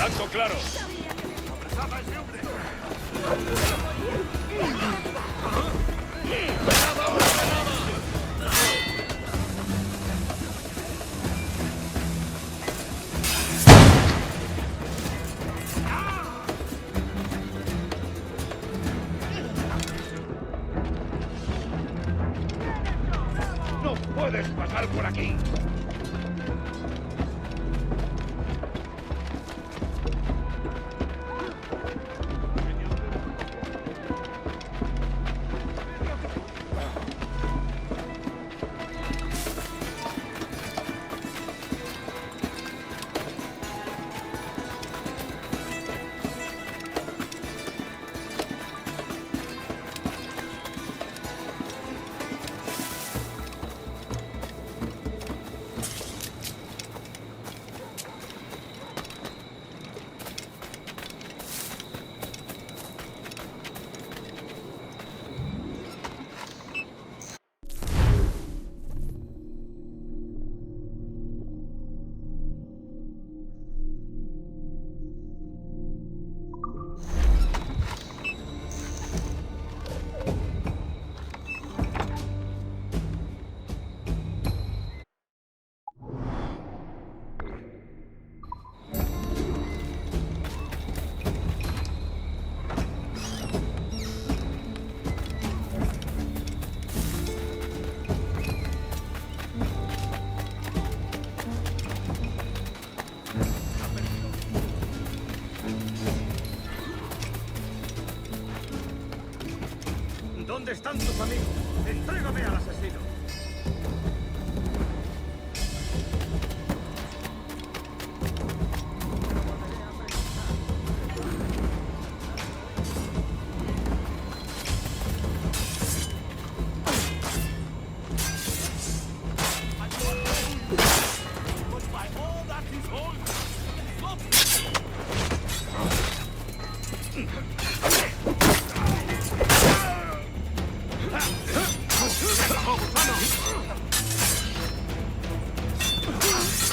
Contacto claro. ¡Apresad a ese hombre! ¡No puedes pasar por aquí! ¿Dónde están tus amigos? ¡Entrégame al asesino!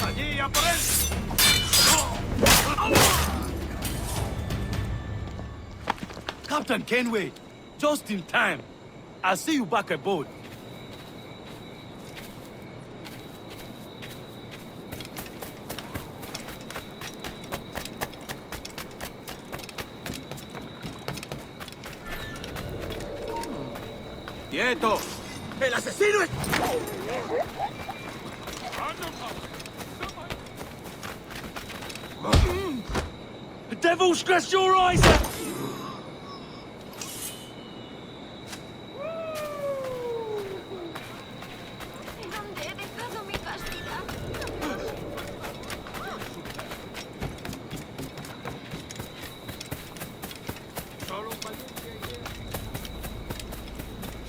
¡Allí, a por él! Captain Kenway, just in time. I'll see you back aboard. ¡Quieto! ¡El asesino es... The devil scratched your eyes out! ¿Dónde he dejado mi pastilla? Solo un valiente idea.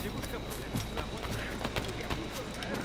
Si busca problemas, la muerte estudia a punto de caer.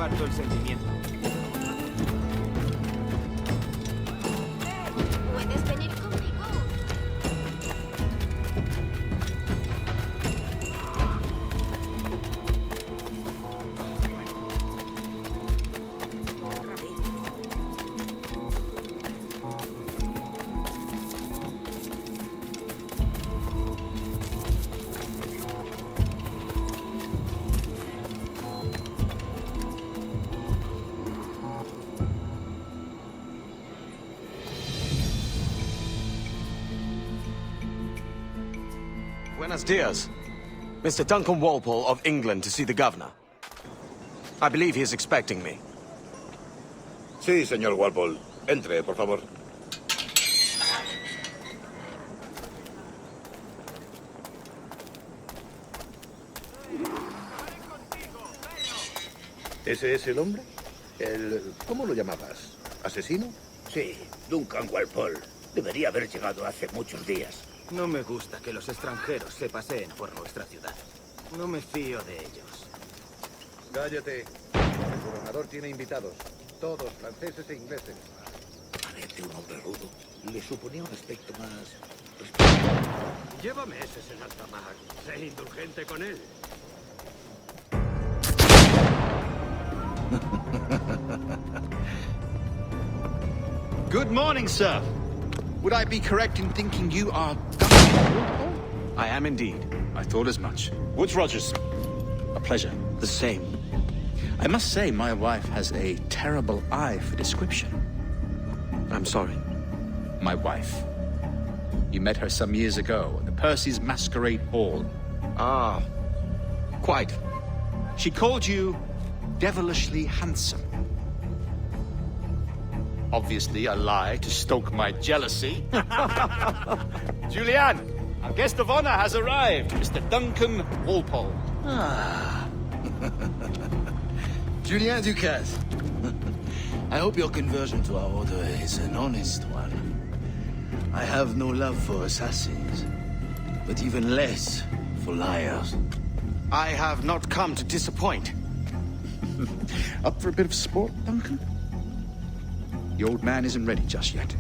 comparto el sentimiento. ¿Puedes venir conmigo? Buenos dias. Mr. Duncan Walpole of England to see the governor. I believe he is expecting me. Sí, señor Walpole. Entre, por favor. ¿Ese es el hombre? ¿Cómo lo llamabas? ¿Asesino? Sí, Duncan Walpole. Debería haber llegado hace muchos días. No me gusta que los extranjeros se paseen por nuestra ciudad. No me fío de ellos. Cállate. El gobernador tiene invitados. Todos franceses e ingleses. Parece un hombre rudo. Le suponía un aspecto más... Lleva meses en alta mar. Sé indulgente con él. Good morning, sir. Would I be correct in thinking you are Duncan Walpole? I am indeed. I thought as much. Woods Rogers. A pleasure. The same. I must say, my wife has a terrible eye for description. I'm sorry. My wife. You met her some years ago at the Percy's Masquerade Ball. Ah, quite. She called you devilishly handsome. Obviously a lie to stoke my jealousy. Julianne, our guest of honor has arrived, Mr. Duncan Walpole. Ah. Julien Ducasse. I hope your conversion to our order is an honest one. I have no love for assassins, but even less for liars. I have not come to disappoint. Up for a bit of sport, Duncan? The old man isn't ready just yet.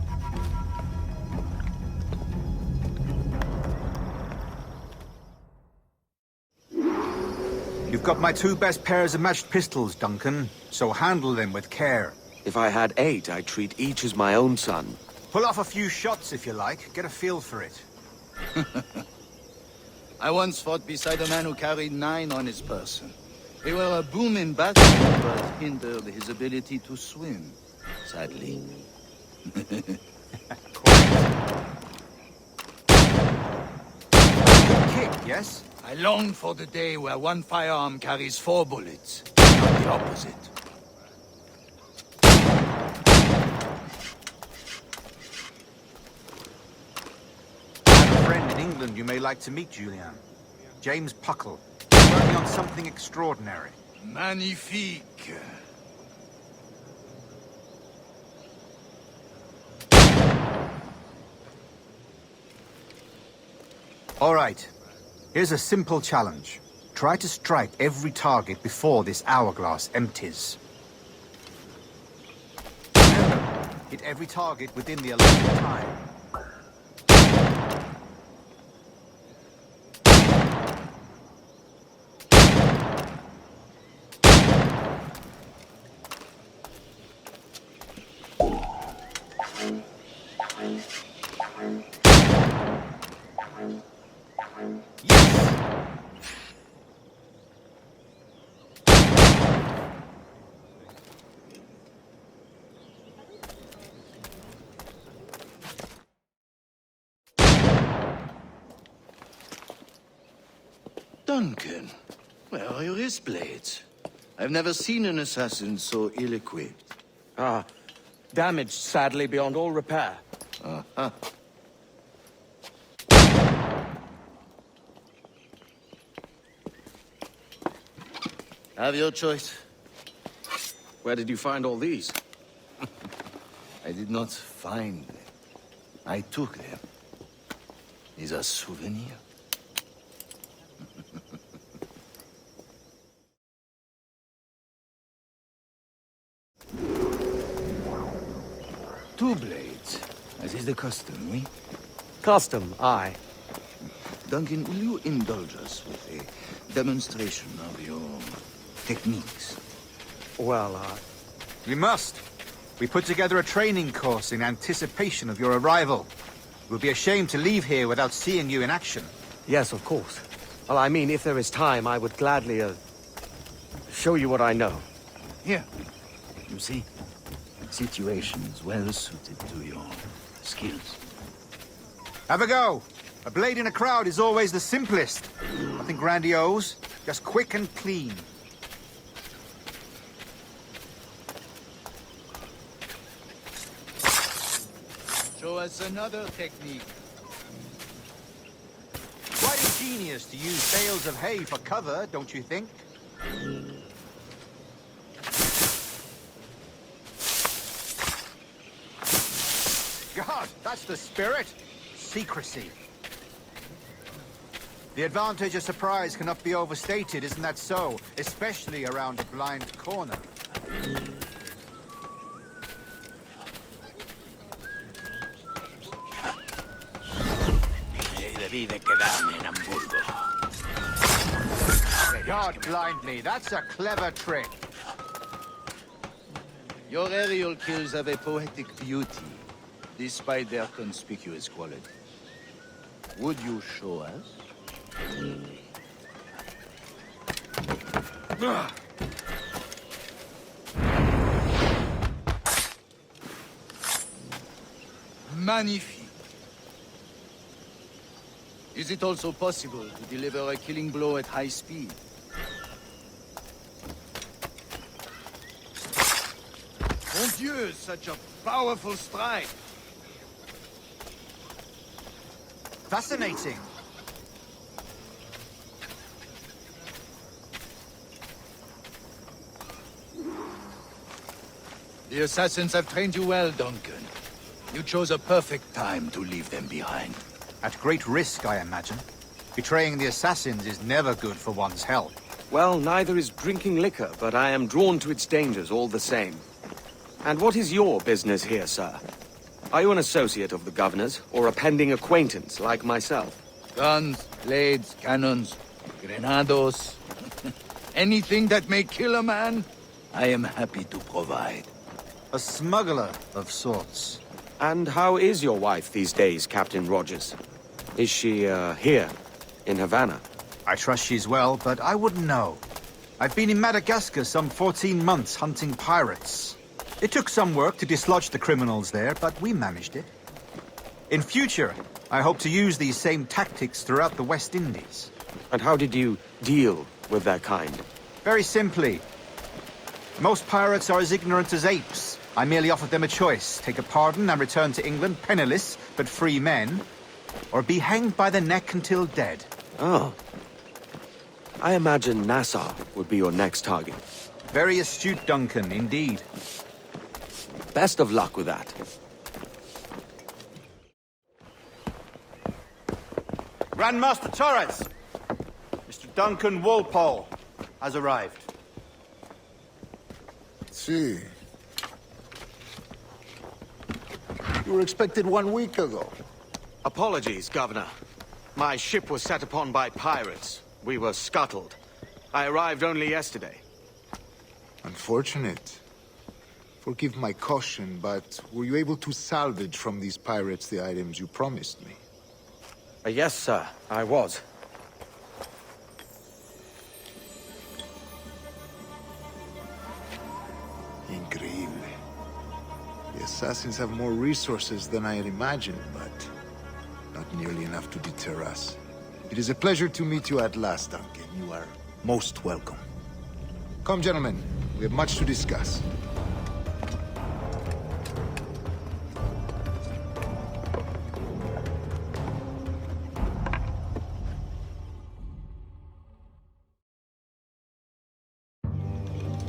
You've got my two best pairs of matched pistols, Duncan, so handle them with care. If I had 8, I'd treat each as my own son. Pull off a few shots if you like, get a feel for it. I once fought beside a man who carried 9 on his person. They were a boom in battle, but hindered his ability to swim, sadly. Good kick, yes? I long for the day where one firearm carries 4 bullets, not the opposite. I have a friend in England you may like to meet, Julian. James Puckle. He's working on something extraordinary. Magnifique. All right. Here's a simple challenge. Try to strike every target before this hourglass empties. Remember, hit every target within the allotted time. Duncan, where are your wrist blades? I've never seen an assassin so ill-equipped. Ah, damaged sadly beyond all repair. Have your choice. Where did you find all these? I did not find them. I took them. These are souvenirs. two blades, as is the custom, oui? Custom, aye. Duncan, will you indulge us with a demonstration of your techniques? Well, We must. We put together a training course in anticipation of your arrival. It would be a shame to leave here without seeing you in action. yes, of course. Well, I mean, if there is time, I would gladly, show you what I know. Here. You see? Situations well suited to your skills. Have a go. A blade in a crowd is always the simplest. Nothing grandiose, just quick and clean. Show us another technique. Quite ingenious to use bales of hay for cover, don't you think? God, that's the spirit. Secrecy. The advantage of surprise cannot be overstated, isn't that so? Especially around a blind corner. God blind me, that's a clever trick. Your aerial kills have a poetic beauty, despite their conspicuous quality. Would you show us? Magnifique. Is it also possible to deliver a killing blow at high speed? Mon Dieu, such a powerful strike! Fascinating. The assassins have trained you well, Duncan. You chose a perfect time to leave them behind. At great risk, I imagine. Betraying the assassins is never good for one's health. Well, neither is drinking liquor, but I am drawn to its dangers all the same. And what is your business here, sir? Are you an associate of the governor's, or a pending acquaintance like myself? Guns, blades, cannons, grenados. Anything that may kill a man, I am happy to provide. A smuggler of sorts. And how is your wife these days, Captain Rogers? Is she, here, in Havana? I trust she's well, but I wouldn't know. I've been in Madagascar some 14 months hunting pirates. It took some work to dislodge the criminals there, but we managed it. In future, I hope to use these same tactics throughout the West Indies. And how did you deal with that kind? Very simply. Most pirates are as ignorant as apes. I merely offered them a choice. Take a pardon and return to England penniless, but free men. Or be hanged by the neck until dead. Oh. I imagine Nassau would be your next target. Very astute, Duncan, indeed. Best of luck with that. Grandmaster Torres! Mr. Duncan Walpole has arrived. See. You were expected 1 week ago. Apologies, Governor. My ship was set upon by pirates. We were scuttled. I arrived only yesterday. Unfortunate. Forgive my caution, but were you able to salvage from these pirates the items you promised me? Yes, sir, I was. Increíble. The assassins have more resources than I had imagined, but not nearly enough to deter us. It is a pleasure to meet you at last, Duncan. You are most welcome. Come, gentlemen. We have much to discuss.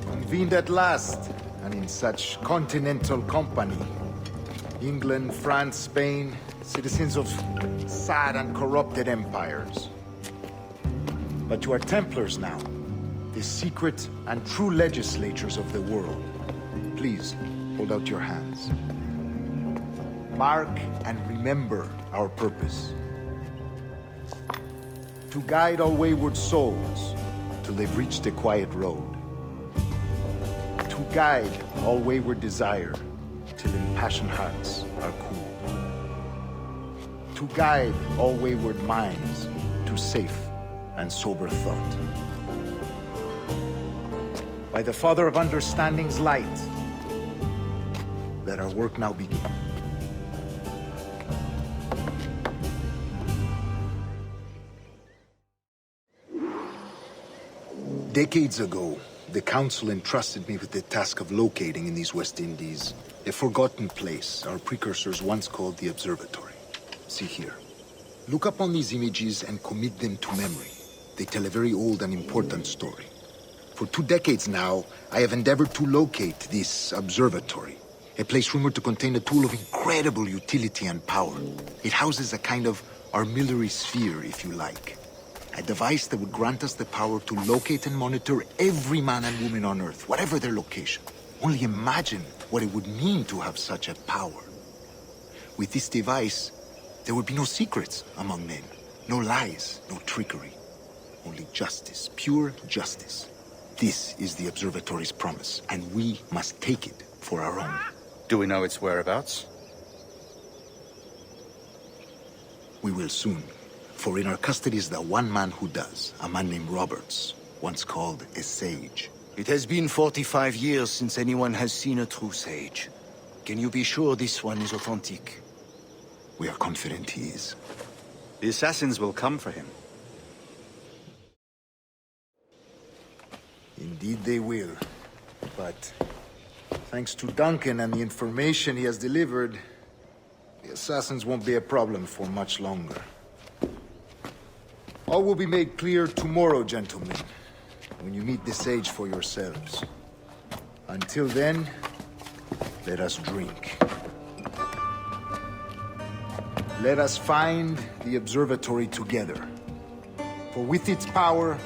Convened at last, and in such continental company. England, France, Spain, citizens of sad and corrupted empires. But you are Templars now, the secret and true legislators of the world. Please, hold out your hands. mark, and remember our purpose. To guide all wayward souls till they've reached a quiet road. To guide all wayward desire till impassioned hearts are cooled. To guide all wayward minds to safe and sober thought. By the Father of Understanding's light, let our work now begin. Decades ago, the Council entrusted me with the task of locating in these West Indies a forgotten place our precursors once called the Observatory. See here. Look upon these images and commit them to memory. They tell a very old and important story. For 2 decades now, I have endeavored to locate this observatory, a place rumored to contain a tool of incredible utility and power. It houses a kind of armillary sphere, if you like. A device that would grant us the power to locate and monitor every man and woman on Earth, whatever their location. Only imagine what it would mean to have such a power. With this device, there would be no secrets among men, no lies, no trickery. Only justice, pure justice. This is the Observatory's promise, and we must take it for our own. Do we know its whereabouts? We will soon. For in our custody is the one man who does, a man named Roberts, once called a sage. It has been 45 years since anyone has seen a true sage. Can you be sure this one is authentic? We are confident he is. The assassins will come for him. Indeed they will. But thanks to Duncan and the information he has delivered, the assassins won't be a problem for much longer. All will be made clear tomorrow, gentlemen, when you meet the sage for yourselves. Until then, let us drink. Let us find the observatory together. For with its power,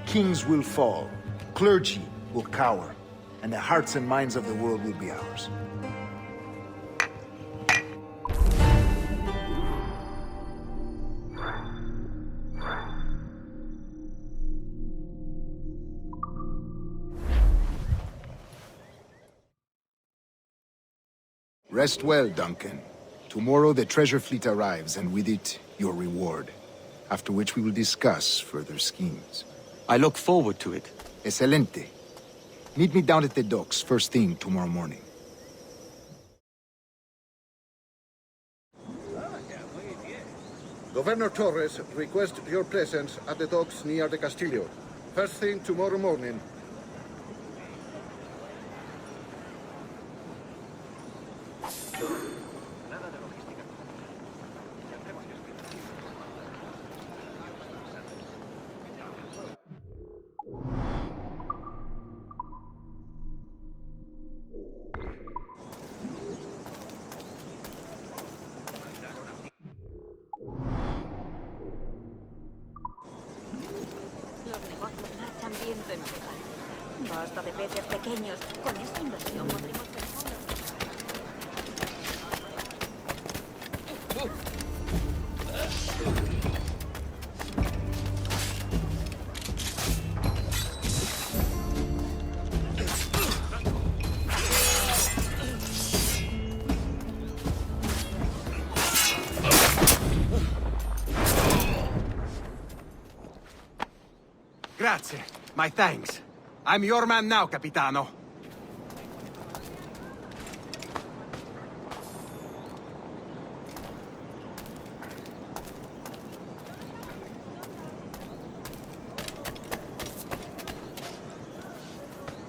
kings will fall, clergy will cower, and the hearts and minds of the world will be ours. Rest well, Duncan. Tomorrow the treasure fleet arrives, and with it, your reward. After which we will discuss further schemes. I look forward to it. Excelente. Meet me down at the docks first thing tomorrow morning. Governor Torres requests your presence at the docks near the Castillo. First thing tomorrow morning. Los negocios marchan bien fenomenal. Basta de peces pequeños. Con esta inversión podremos pensar. Grazie. My thanks. I'm your man now, Capitano.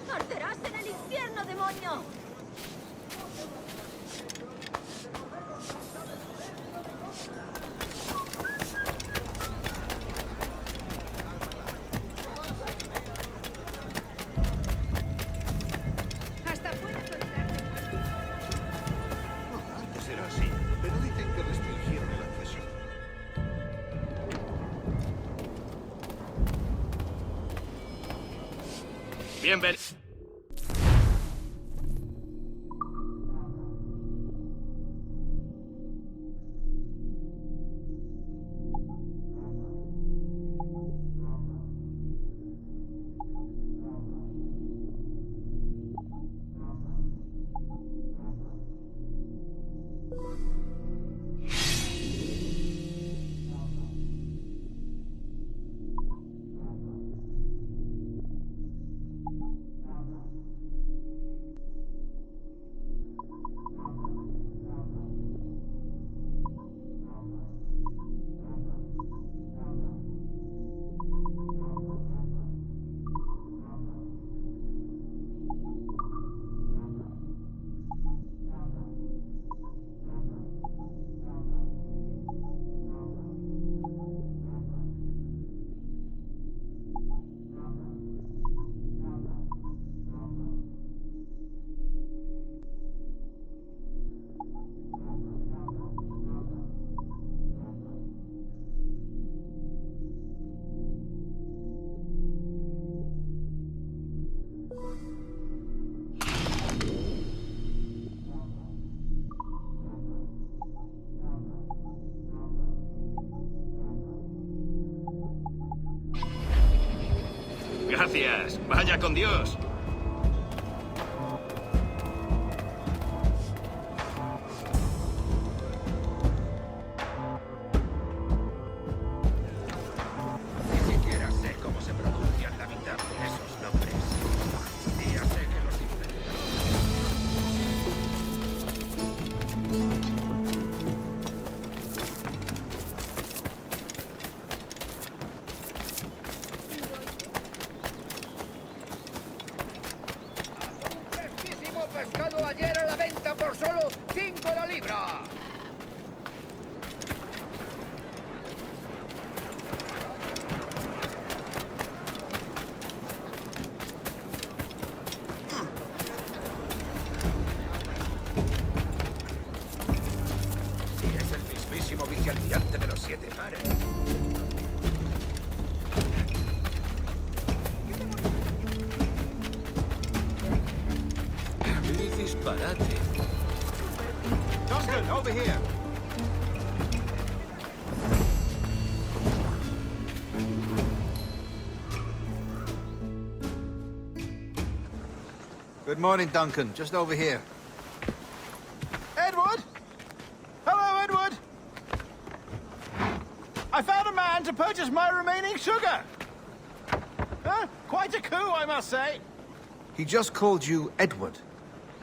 ¡Arderás en el infierno, demonio! Antes era así, pero dicen que restringieron el acceso. Bienvenido. Gracias. Vaya con Dios. Ni siquiera sé cómo se pronuncian la mitad de esos nombres. Y ya sé que los ¡Fresquísimo pescado ayer a la venta por solo 5 la libra! Y es el mismísimo vicealmirante de los 7 mares. ¡Qué disparate! Duncan, over here. Good morning, Duncan. Just over here. Edward? Hello, Edward. I found a man to purchase my remaining sugar. Huh? Quite a coup, I must say. He just called you Edward.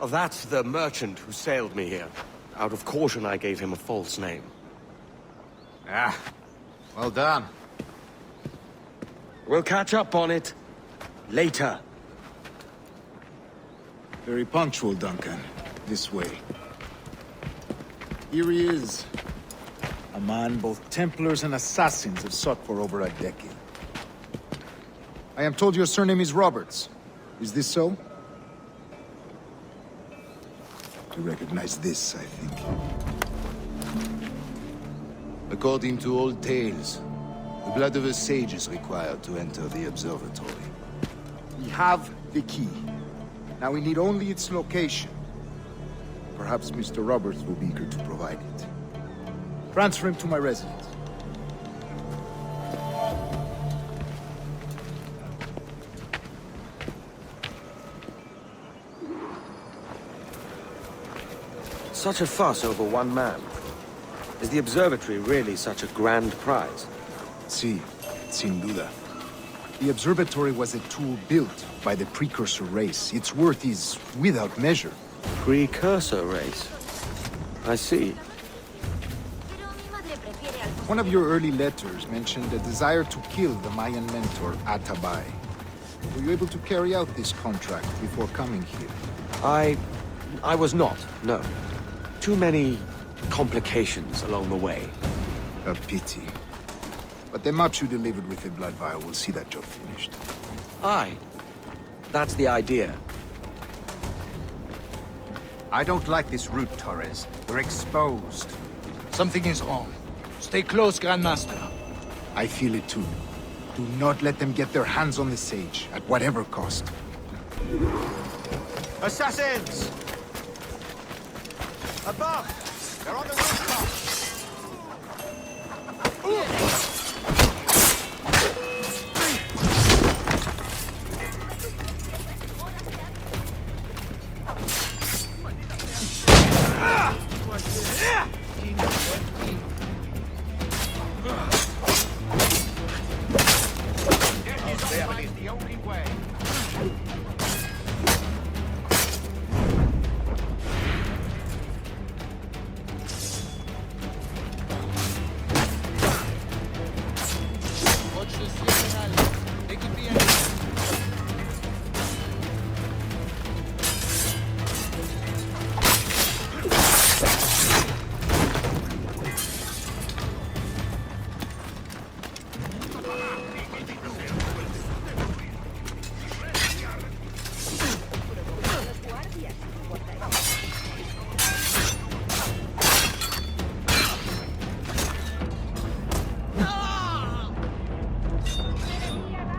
Oh, that's the merchant who sailed me here. Out of caution, I gave him a false name. Ah, well done. We'll catch up on it later. Very punctual, Duncan. This way. Here he is. A man both Templars and Assassins have sought for over a decade. I am told your surname is Roberts. Is this so? You recognize this, I think. According to old tales, the blood of a sage is required to enter the observatory. We have the key. Now we need only its location. Perhaps Mr. Roberts will be eager to provide it. Transfer him to my residence. Such a fuss over one man. Is the observatory really such a grand prize? Sí, sin duda. The observatory was a tool built by the precursor race. Its worth is without measure. Precursor race. I see. One of your early letters mentioned a desire to kill the Mayan mentor, Atabay. Were you able to carry out this contract before coming here? I was not, no. Too many complications along the way. A pity. But the maps you delivered with the blood vial will see that job finished. Aye. That's the idea. I don't like this route, Torres. We're exposed. Something is wrong. Stay close, Grandmaster. I feel it too. Do not let them get their hands on the sage, at whatever cost. Assassins! Above! They're on the rooftop! The only way.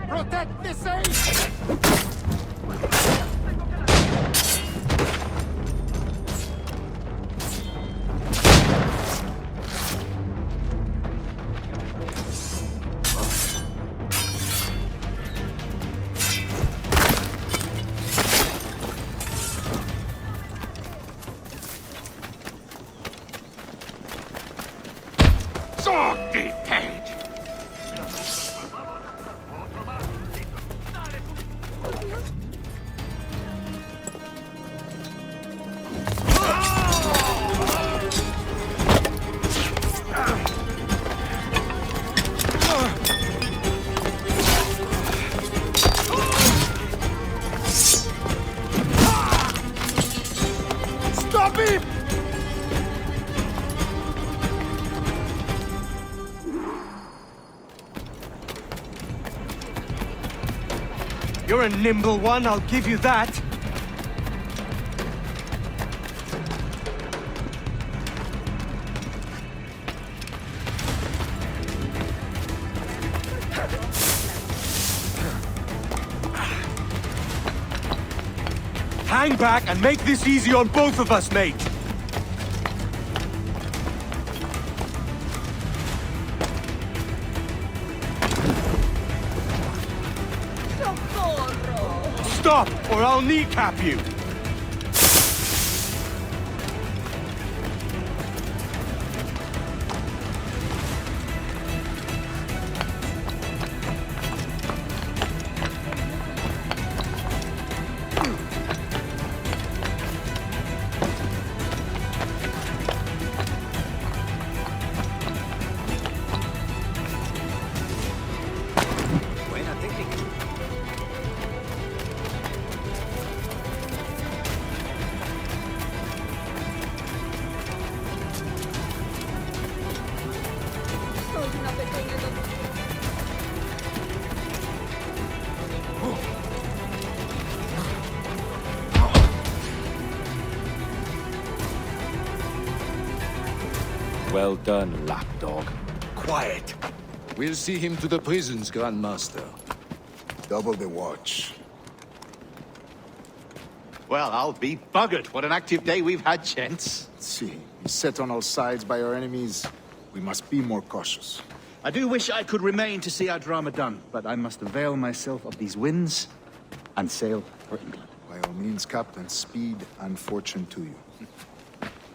Protect the sage! You're a nimble one, I'll give you that. Hang back and make this easy on both of us, mate. Stop, or I'll kneecap you! Buena técnica. Soy una pequeña Well done, lapdog. Quiet. We'll see him to the prisons, Grandmaster. Double the watch. Well, I'll be buggered. What an active day we've had, gents. See, beset on all sides by our enemies, we must be more cautious. I do wish I could remain to see our drama done, but I must avail myself of these winds and sail for England. By all means, Captain, speed and fortune to you.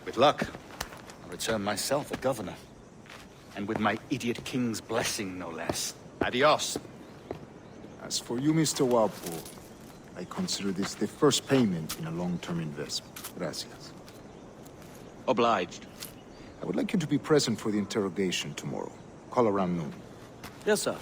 With luck, I'll return myself a governor. And with my idiot king's blessing, no less. Adios. As for you, Mr. Walpole, I consider this the first payment in a long-term investment. Gracias. Obliged. I would like you to be present for the interrogation tomorrow. Call around noon. Yes, sir.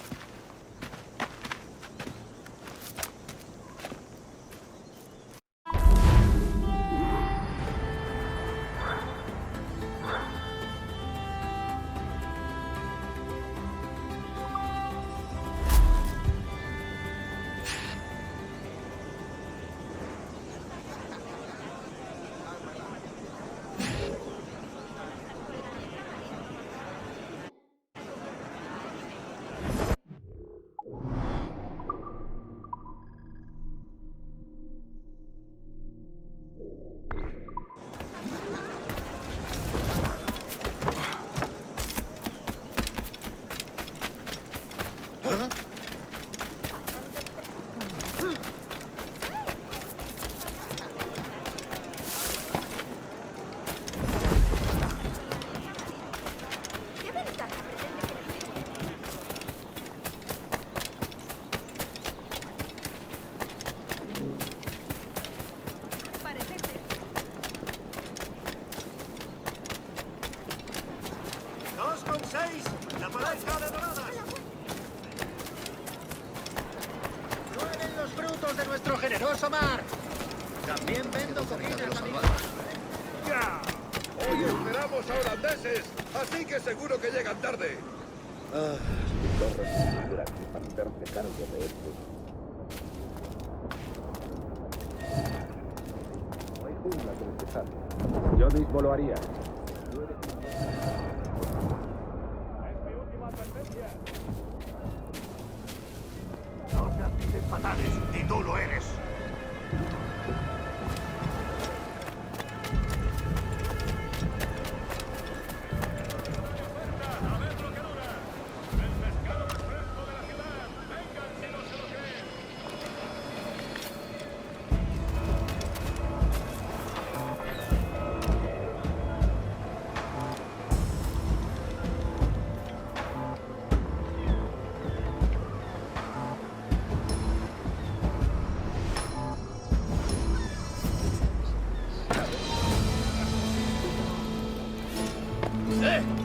De nuestro generoso mar. También vendo comidas, amigos. ¡Ya! Hoy esperamos a holandeses, así que seguro que llegan tarde. No hay jungla que despejar. Yo mismo lo haría. No te actives fatales, y tú lo eres.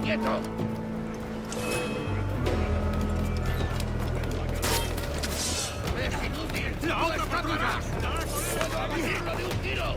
¡Quieto! ¡Es inútil! ¡La otra patrulla! ¡Hijo de un tiro!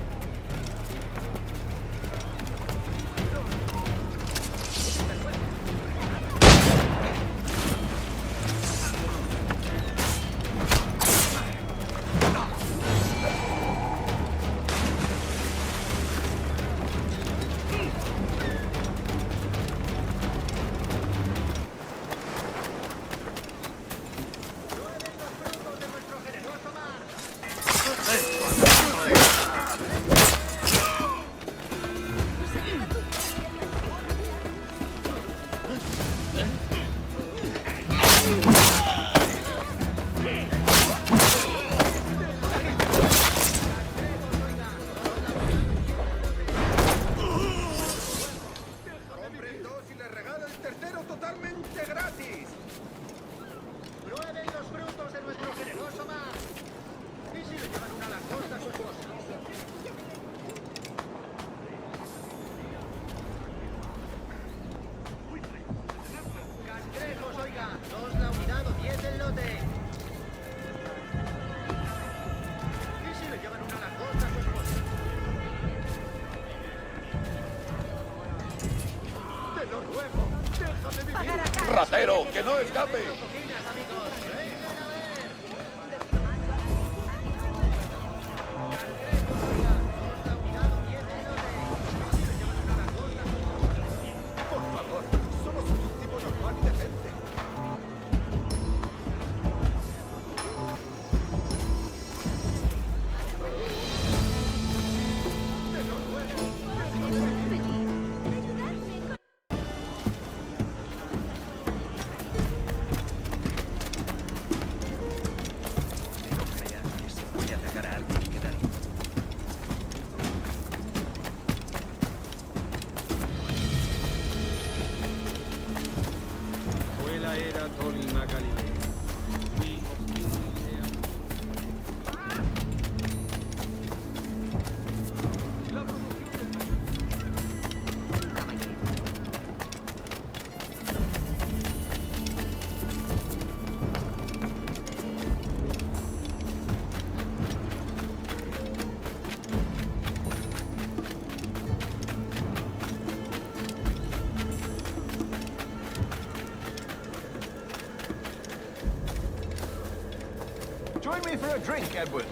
Pero que no escape. Join me for a drink, Edward.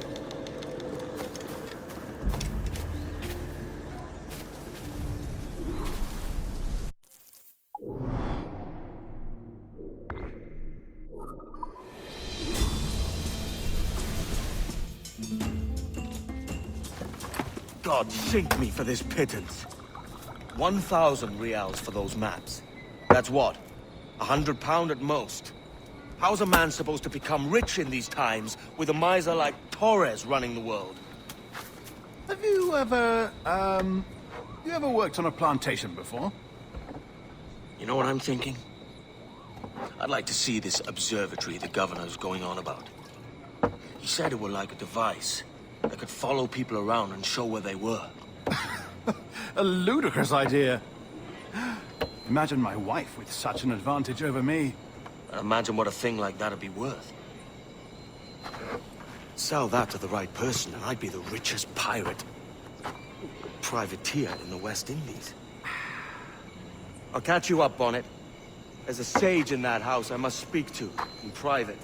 God sink me for this pittance. 1,000 reals for those maps. That's what? £100 at most. How's a man supposed to become rich in these times with a miser like Torres running the world? Have you ever, worked on a plantation before? You know what I'm thinking? I'd like to see this observatory the governor's going on about. He said it were like a device that could follow people around and show where they were. A ludicrous idea. Imagine my wife with such an advantage over me. Imagine what a thing like that'd be worth. Sell that to the right person and I'd be the richest pirate. Privateer in the West Indies. I'll catch you up on it. There's a sage in that house I must speak to, in private.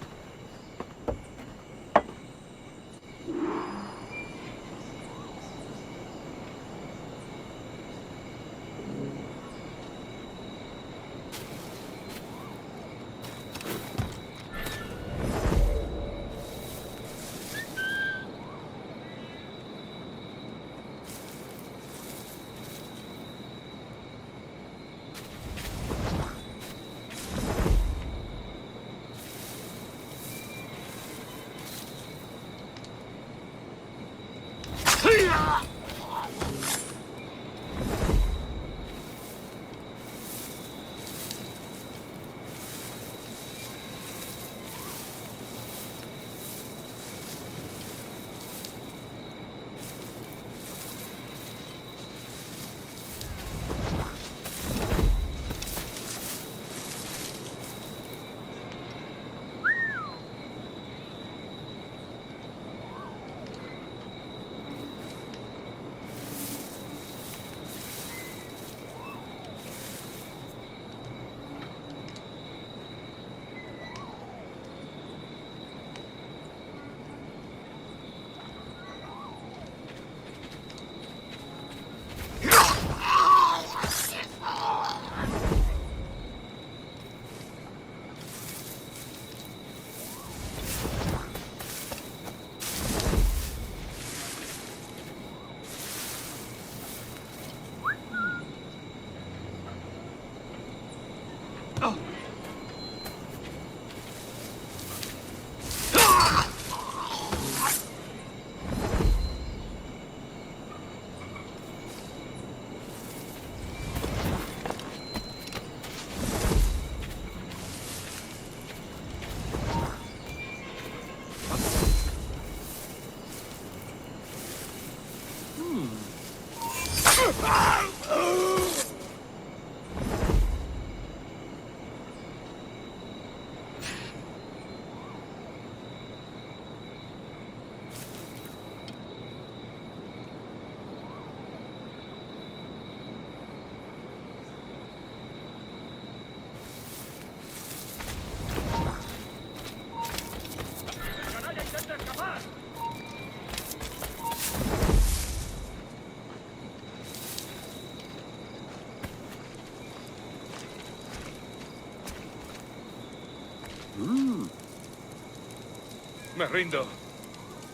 Me rindo.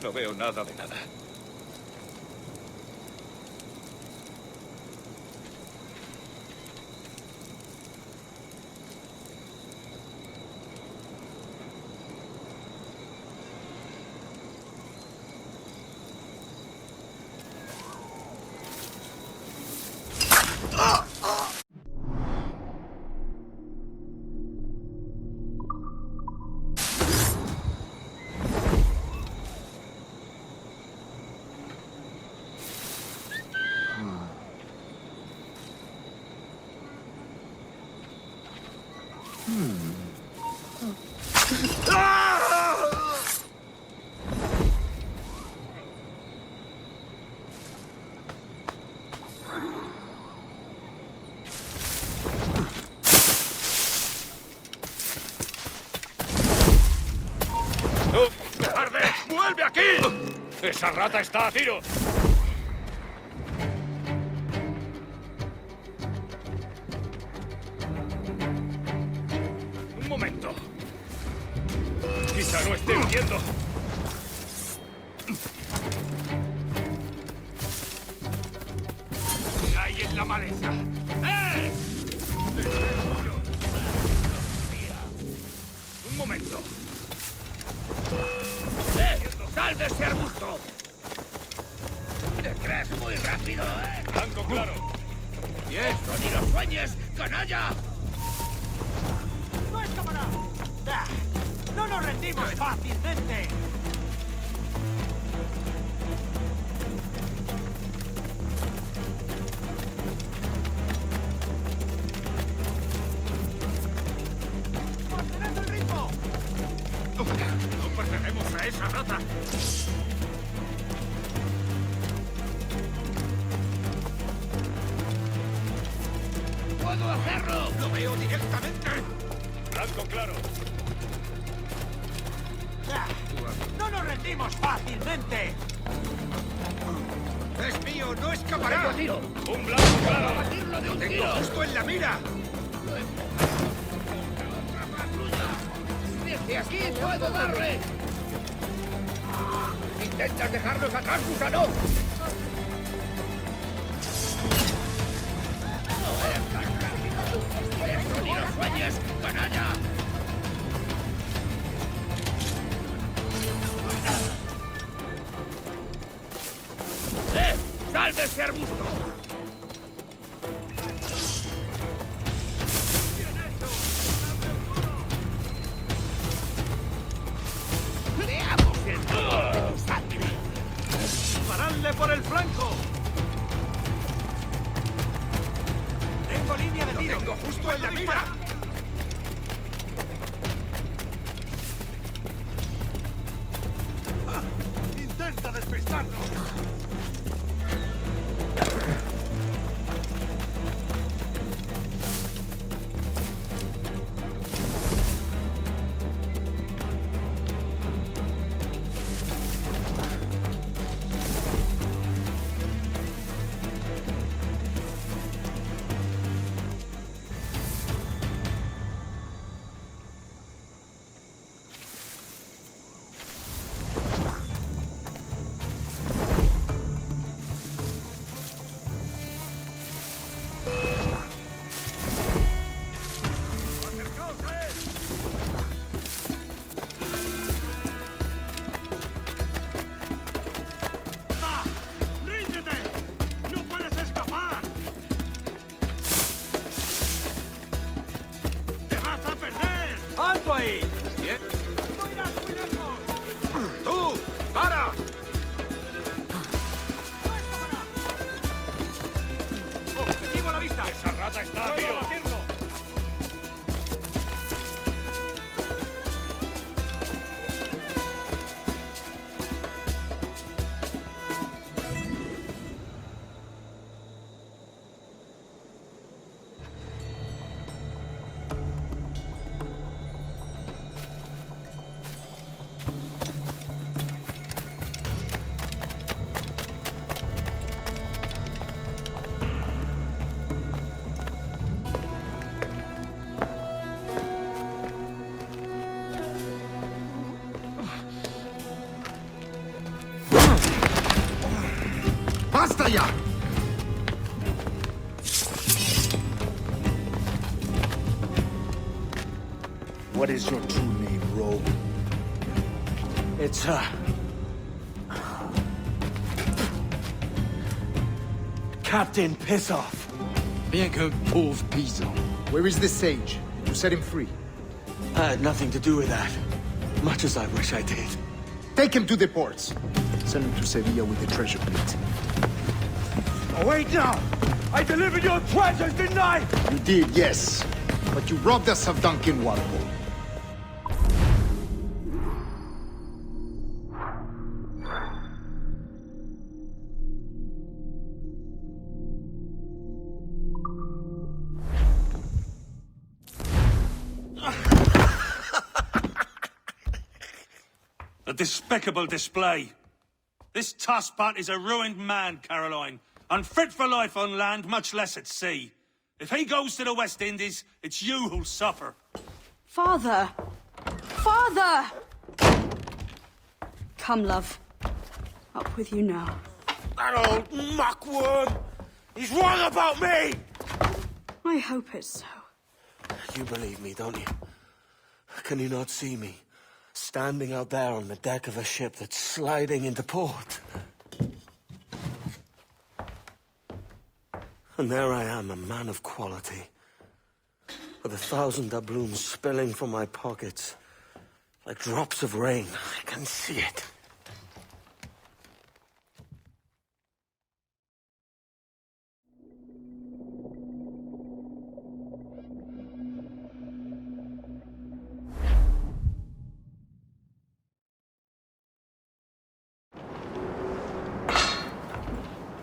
No veo nada de nada. ¡Cobarde! ¡Vuelve aquí! ¡Esa rata está a tiro! Un momento. Quizá no esté huyendo. ¡Ahí en la maleza! ¡Eh! Un momento. ¡Sal de ese arbusto! ¡Te crees muy rápido, eh! ¡Blanco claro! ¡Y eso ni lo sueñes, canalla! ¡No escapará! ¡No nos rendimos fácilmente! ¡Mantened el ritmo! ¡No pertenecemos a esa rata! ¡Puedo hacerlo! ¡Lo veo directamente! ¡Blanco claro! ¡No nos rendimos fácilmente! ¡Es mío! ¡No escapará! ¡Tengo tiro! ¡Un blanco claro! ¡Batirlo de un ¡Tengo tiro! justo en la mira! ¡Desde aquí puedo darle! ¿Intentas dejarnos atrás, gusano? ¡No eres tan rápido! ¡Eso ni lo sueñes, canalla! ¡Sal de ese arbusto! ¡Veamos el color de tu sangre! ¡Disparadle por el flanco! ¡Tengo línea de tiro! ¡Tengo justo en la mira! ¡Intenta despistarnos! Fire! What is your true name, rogue? It's, Captain Pissoff. Bien que pauvre paysan. Where is the sage? Did you set him free? I had nothing to do with that. Much as I wish I did. Take him to the ports. Send him to Sevilla with the treasure plate. Oh, wait now! I delivered your treasures, didn't I? You did, yes. But you robbed us of Duncan Walpole. A despicable display. This Tosspot is a ruined man, Caroline. Unfit for life on land, much less at sea. If he goes to the West Indies, it's you who'll suffer. Father! Father! Come, love. Up with you now. That old muckworm! He's wrong about me! I hope it's so. You believe me, don't you? Can you not see me? Standing out there on the deck of a ship that's sliding into port. And there I am, a man of quality. With 1,000 doubloons spilling from my pockets. Like drops of rain. I can see it.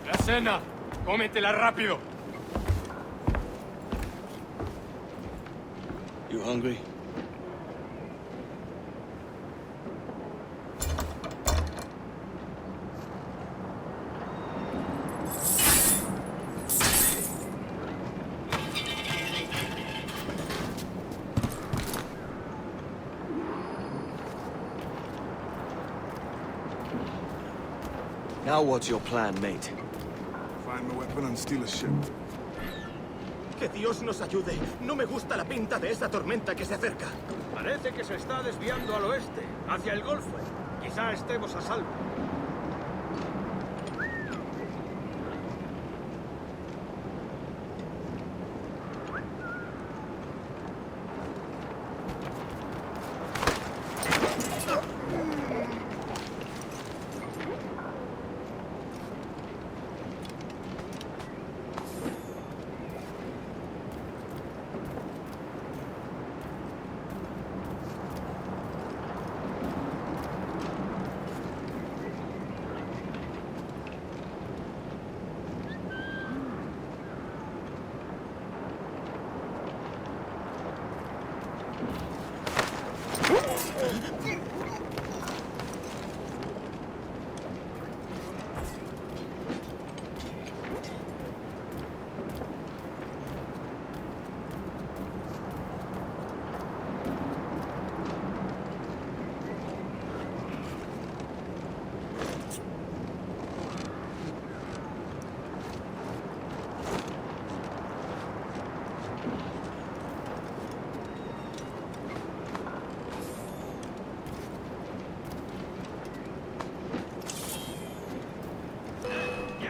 La cena. Cómetela rápido. You hungry? Now what's your plan, mate? Find the weapon and steal a ship. Que Dios nos ayude. No me gusta la pinta de esa tormenta que se acerca. Parece que se está desviando al oeste, hacia el Golfo. Quizá estemos a salvo.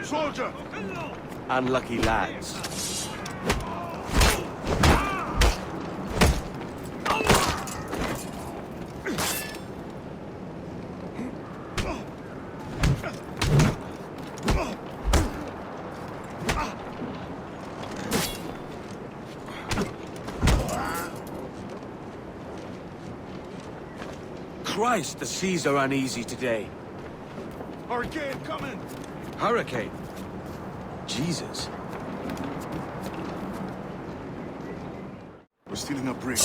Soldier! Unlucky lads. Christ, the seas are uneasy today. Hurricane coming! Hurricane? Jesus. We're stealing a brig.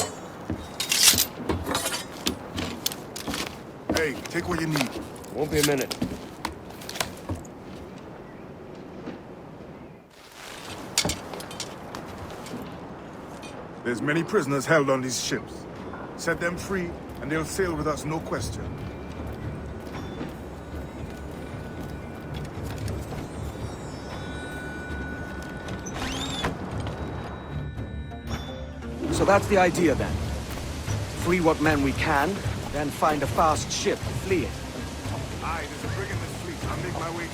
Hey, take what you need. Won't be a minute. There's many prisoners held on these ships. Set them free, and they'll sail with us, no question. So that's the idea then. Free what men we can, then find a fast ship to flee in. Aye, there's a brig in this fleet. I'll make my way to it.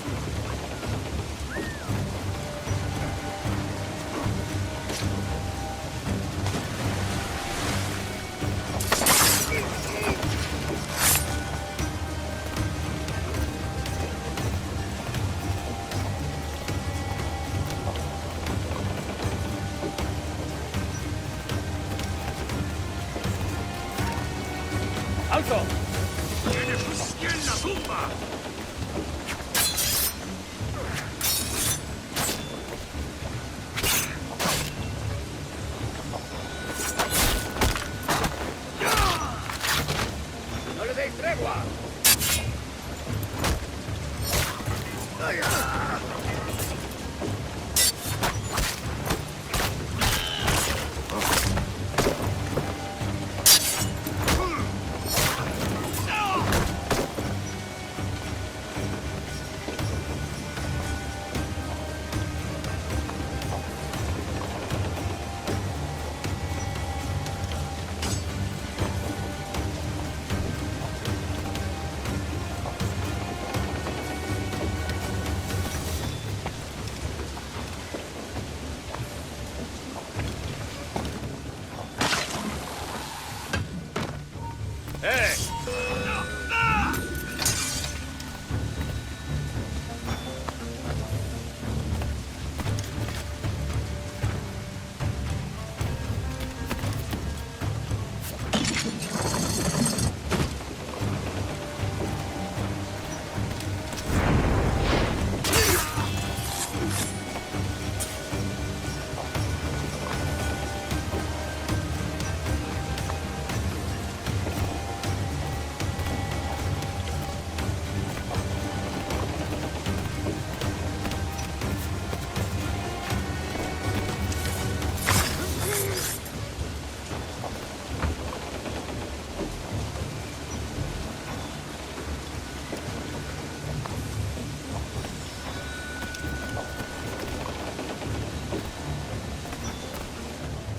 ¡Alto! ¡Tiene fusil en la tumba! ¡No le deis tregua!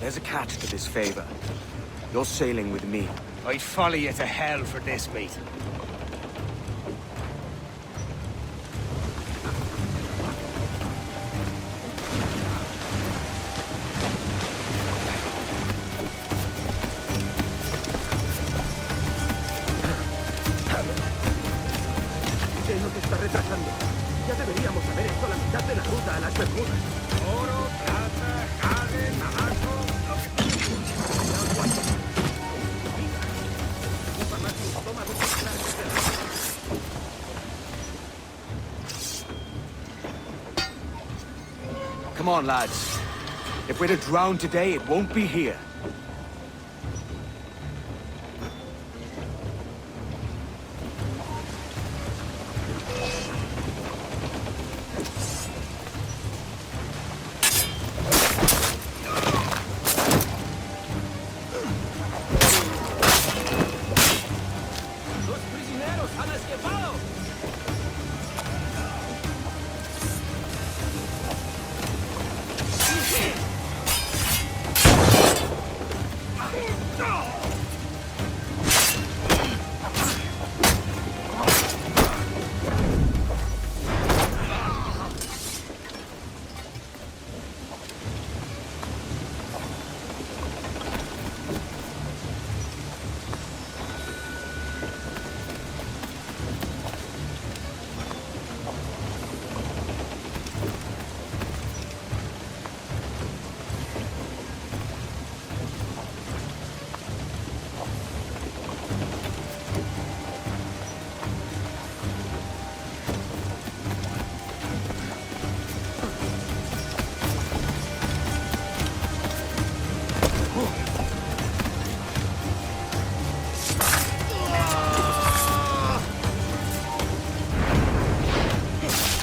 There's a catch to this favor. You're sailing with me. I'd follow you to hell for this, mate. ¿Qué es lo que está retrasando? Ya deberíamos haber hecho la mitad de la ruta a las Bermudas. Oro, plata, jade, tabaco, lo que Come on, lads. If we're to drown today, it won't be here.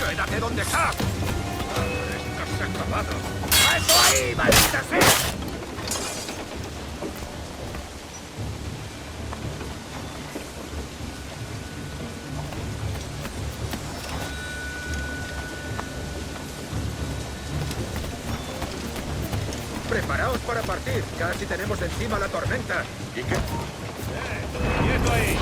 ¡Quédate donde está! ¡Estás acabado! ¡A eso ahí, maldita sea! Preparaos para partir. Casi tenemos encima la tormenta. ¿Y qué? ¡Quieto ahí!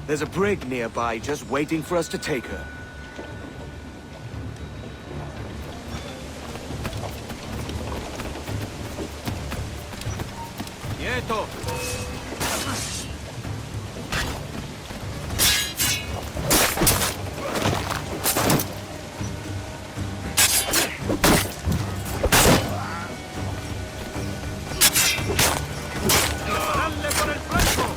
There's a brig nearby just waiting for us to take her. ¡Quieto! ¡Disparadle por el flanco!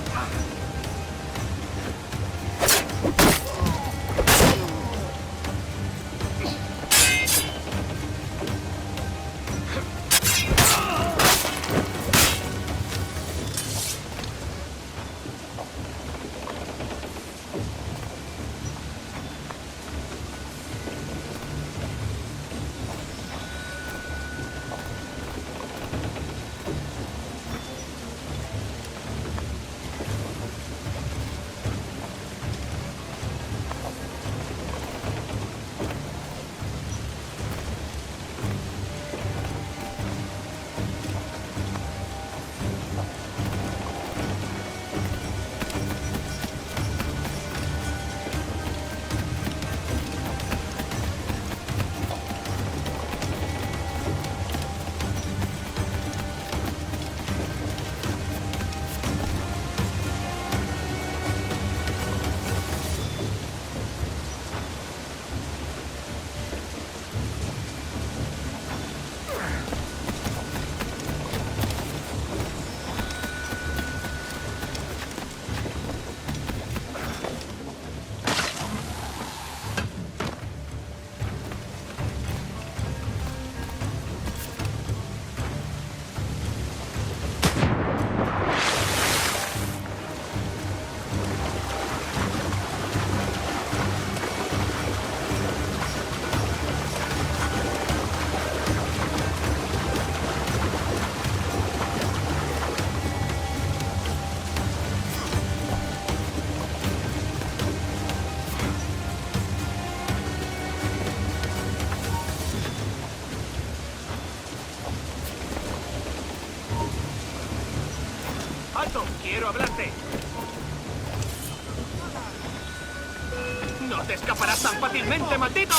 ¡Alto! ¡Quiero hablarte! ¡No te escaparás tan fácilmente, maldito!